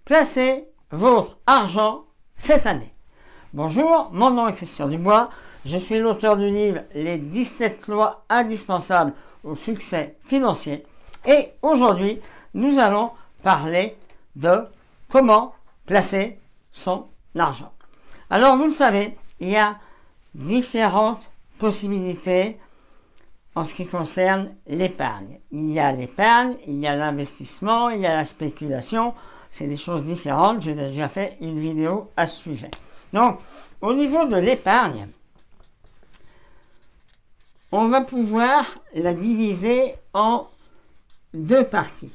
placer votre argent cette année? Bonjour, mon nom est Christian Dubois, je suis l'auteur du livre Les 17 lois indispensables au succès financier et aujourd'hui nous allons parler de comment placer son argent. Alors vous le savez, il y a différentes possibilités en ce qui concerne l'épargne. Il y a l'épargne, il y a l'investissement, il y a la spéculation. C'est des choses différentes. J'ai déjà fait une vidéo à ce sujet. Donc, au niveau de l'épargne, on va pouvoir la diviser en deux parties.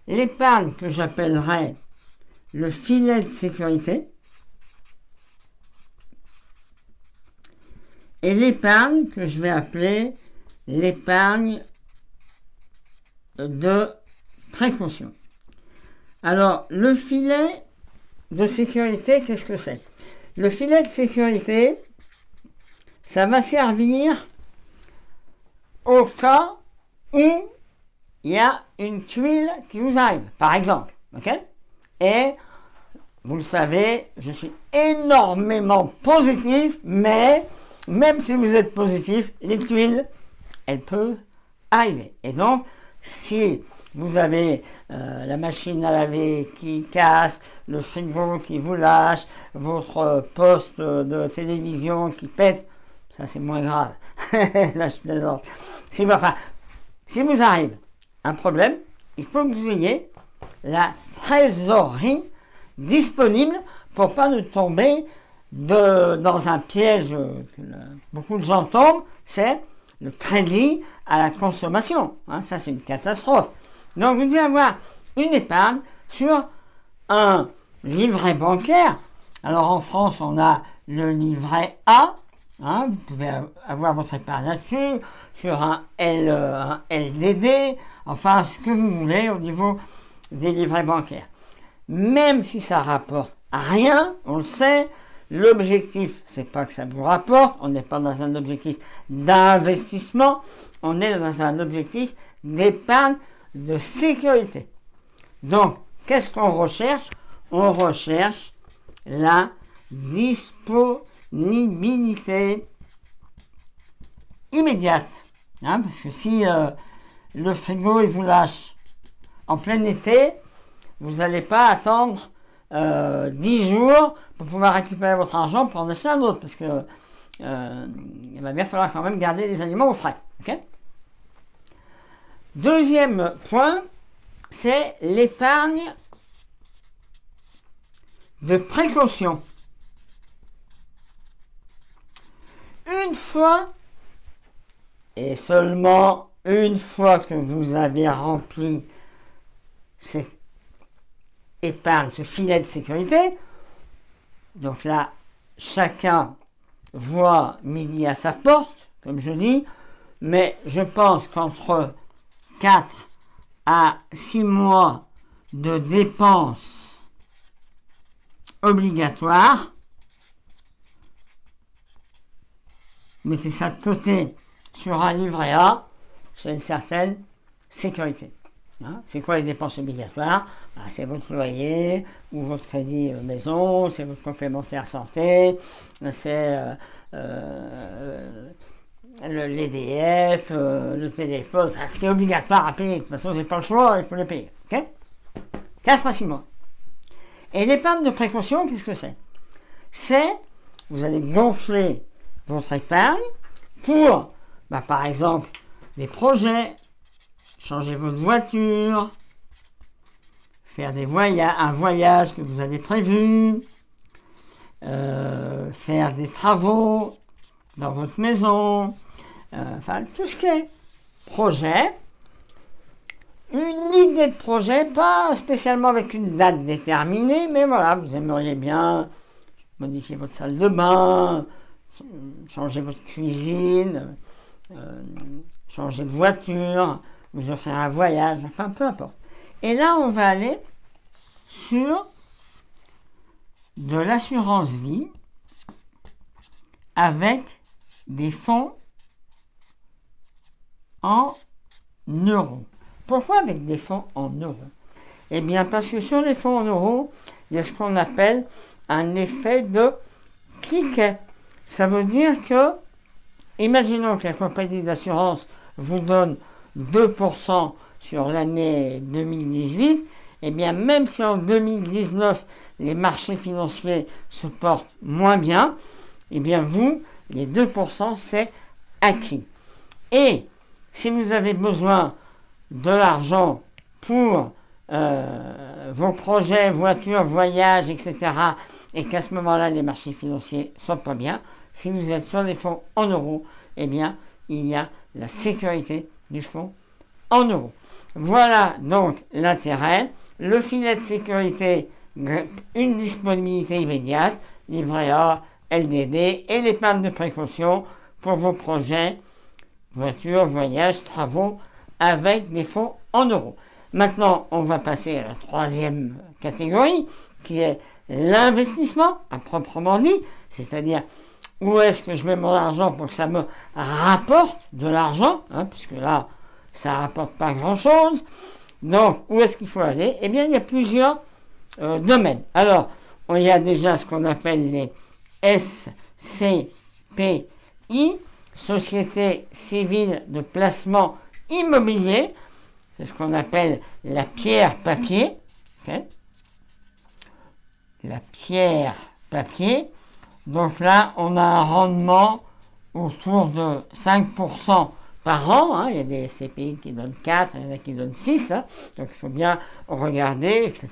L'épargne que j'appellerais le filet de sécurité et l'épargne que je vais appeler l'épargne de précaution. Alors, le filet de sécurité, qu'est-ce que c'est? Le filet de sécurité, ça va servir au cas où il y a une tuile qui vous arrive, par exemple. Ok? Et, vous le savez, je suis énormément positif, mais même si vous êtes positif, les tuiles, elles peuvent arriver. Et donc, si vous avez la machine à laver qui casse, le frigo qui vous lâche, votre poste de télévision qui pète, ça c'est moins grave. Là, je plaisante. Si vous arrive un problème, il faut que vous ayez la trésorerie disponible pour pas ne tomber dans un piège que beaucoup de gens tombent, c'est le crédit à la consommation. Hein, ça, c'est une catastrophe. Donc, vous devez avoir une épargne sur un livret bancaire. Alors, en France, on a le livret A. Hein, vous pouvez avoir votre épargne là-dessus, sur un LDD, enfin, ce que vous voulez au niveau des livrets bancaires. Même si ça rapporte rien, on le sait, l'objectif, c'est pas que ça vous rapporte, on n'est pas dans un objectif d'investissement, on est dans un objectif d'épargne de sécurité. Donc, qu'est-ce qu'on recherche? On recherche la disponibilité immédiate. Hein, parce que si le frigo il vous lâche en plein été, vous n'allez pas attendre 10 jours pour pouvoir récupérer votre argent pour en acheter un autre, parce que il va bien falloir quand même garder les aliments au frais. Okay? Deuxième point, c'est l'épargne de précaution. Une fois, et seulement une fois que vous avez rempli cette épargne, ce filet de sécurité, donc là, chacun voit midi à sa porte, comme je dis, mais je pense qu'entre 4 à 6 mois de dépenses obligatoires, mettez ça de côté sur un livret A, c'est une certaine sécurité. Hein, c'est quoi les dépenses obligatoires? C'est votre loyer ou votre crédit maison, c'est votre complémentaire santé, c'est l'EDF, le téléphone, enfin, ce qui est obligatoire à payer. De toute façon, vous n'avez pas le choix, il faut le payer. Okay? 4 à 6 mois. Et l'épargne de précaution, qu'est-ce que c'est? C'est, vous allez gonfler votre épargne pour, par exemple, des projets, changer votre voiture, faire un voyage que vous avez prévu, faire des travaux dans votre maison, enfin tout ce qui est projet, une idée de projet, pas spécialement avec une date déterminée, mais voilà, vous aimeriez bien modifier votre salle de bain, changer votre cuisine, changer de voiture, vous offrir un voyage, enfin peu importe. Et là, on va aller sur de l'assurance vie avec des fonds en euros. Pourquoi avec des fonds en euros? Eh bien, parce que sur les fonds en euros, il y a ce qu'on appelle un effet de cliquet. Ça veut dire que, imaginons que la compagnie d'assurance vous donne 2% sur l'année 2018, eh bien, même si en 2019, les marchés financiers se portent moins bien, eh bien, vous, les 2%, c'est acquis. Et si vous avez besoin de l'argent pour vos projets, voitures, voyages, etc., et qu'à ce moment-là, les marchés financiers ne sont pas bien, si vous êtes sur les fonds en euros, eh bien, il y a la sécurité du fonds en euros. Voilà donc l'intérêt. Le filet de sécurité, une disponibilité immédiate, livret A, LDD et l'épargne de précaution pour vos projets, voitures, voyages, travaux, avec des fonds en euros. Maintenant, on va passer à la troisième catégorie, qui est l'investissement, à proprement dit, c'est-à-dire où est-ce que je mets mon argent pour que ça me rapporte de l'argent, puisque là, ça ne rapporte pas grand-chose. Donc, où est-ce qu'il faut aller? Eh bien, il y a plusieurs domaines. Alors, il y a déjà ce qu'on appelle les SCPI, Société Civile de Placement Immobilier. C'est ce qu'on appelle la pierre papier. Okay. La pierre papier. Donc là, on a un rendement autour de 5% par an. Il y a des CPI qui donnent 4, il y en a qui donnent 6. Donc il faut bien regarder, etc.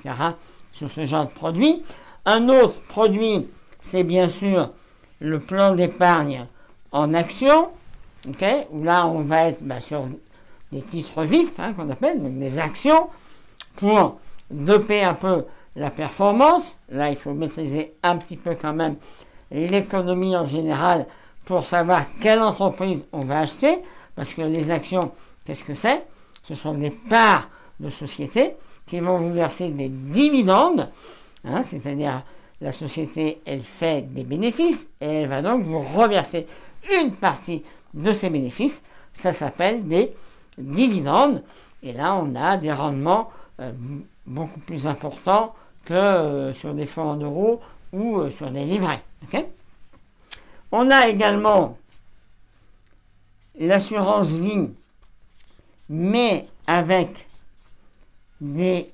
sur ce genre de produit. Un autre produit, c'est bien sûr le plan d'épargne en action. Okay, où là, on va être sur des titres vifs, qu'on appelle, donc des actions, pour doper un peu la performance. Là, il faut maîtriser un petit peu quand même l'économie en général pour savoir quelle entreprise on va acheter, parce que les actions, qu'est-ce que c'est? Ce sont des parts de société qui vont vous verser des dividendes, c'est-à-dire la société, elle fait des bénéfices et elle va donc vous reverser une partie de ces bénéfices. Ça s'appelle des dividendes, et là on a des rendements beaucoup plus importants que sur des fonds en euros ou sur des livrets. Okay. On a également l'assurance vie, mais avec des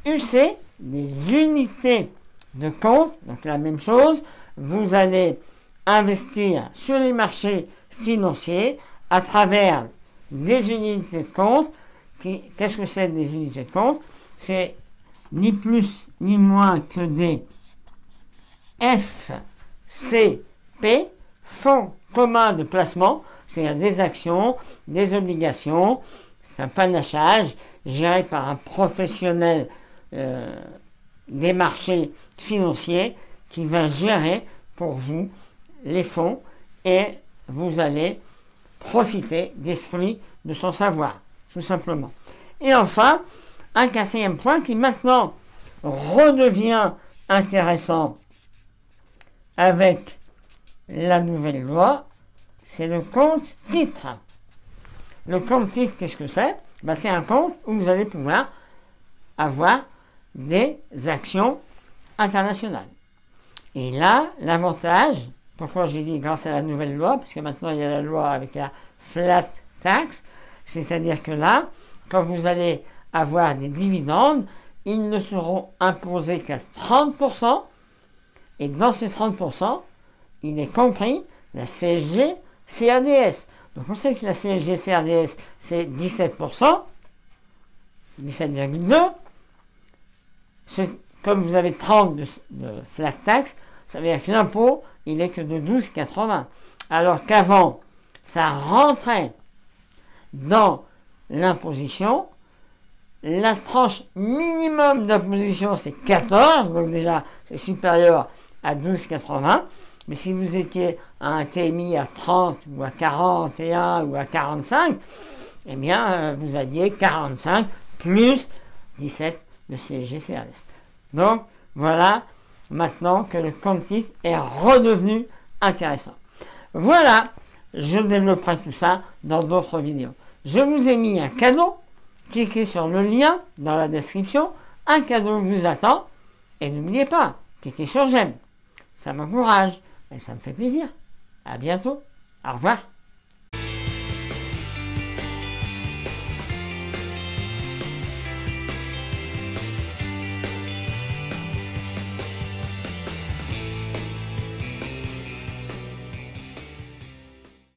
UC, des unités de compte. Donc la même chose, vous allez investir sur les marchés financiers à travers des unités de compte. Qu'est-ce que c'est des unités de compte? C'est ni plus ni moins que des FCP, fonds communs de placement, c'est-à-dire des actions, des obligations. C'est un panachage géré par un professionnel des marchés financiers qui va gérer pour vous les fonds, et vous allez profiter des fruits de son savoir, tout simplement. Et enfin, un quatrième point qui maintenant redevient intéressant avec la nouvelle loi, c'est le compte titre. Le compte titre, qu'est-ce que c'est? C'est un compte où vous allez pouvoir avoir des actions internationales. Et là, l'avantage, pourquoi j'ai dit grâce à la nouvelle loi, parce que maintenant il y a la loi avec la flat tax, c'est-à-dire que là, quand vous allez avoir des dividendes, ils ne seront imposés qu'à 30%, et dans ces 30%, il est compris la CSG CRDS. Donc on sait que la CSG CRDS, c'est 17%, 17,2%. Comme vous avez 30 de flat tax, ça veut dire que l'impôt, il n'est que de 12,80. Alors qu'avant, ça rentrait dans l'imposition. La tranche minimum d'imposition, c'est 14, donc déjà, c'est supérieur à 12,80. Mais si vous étiez à un TMI à 30 ou à 41 ou à 45, eh bien, vous aviez 45 plus 17 de CSG-CRDS. Donc, voilà, maintenant que le compte titre est redevenu intéressant. Voilà, je développerai tout ça dans d'autres vidéos. Je vous ai mis un cadeau cliquez sur le lien dans la description, un cadeau vous attend, et n'oubliez pas, cliquez sur j'aime. Ça m'encourage et ça me fait plaisir. À bientôt. Au revoir.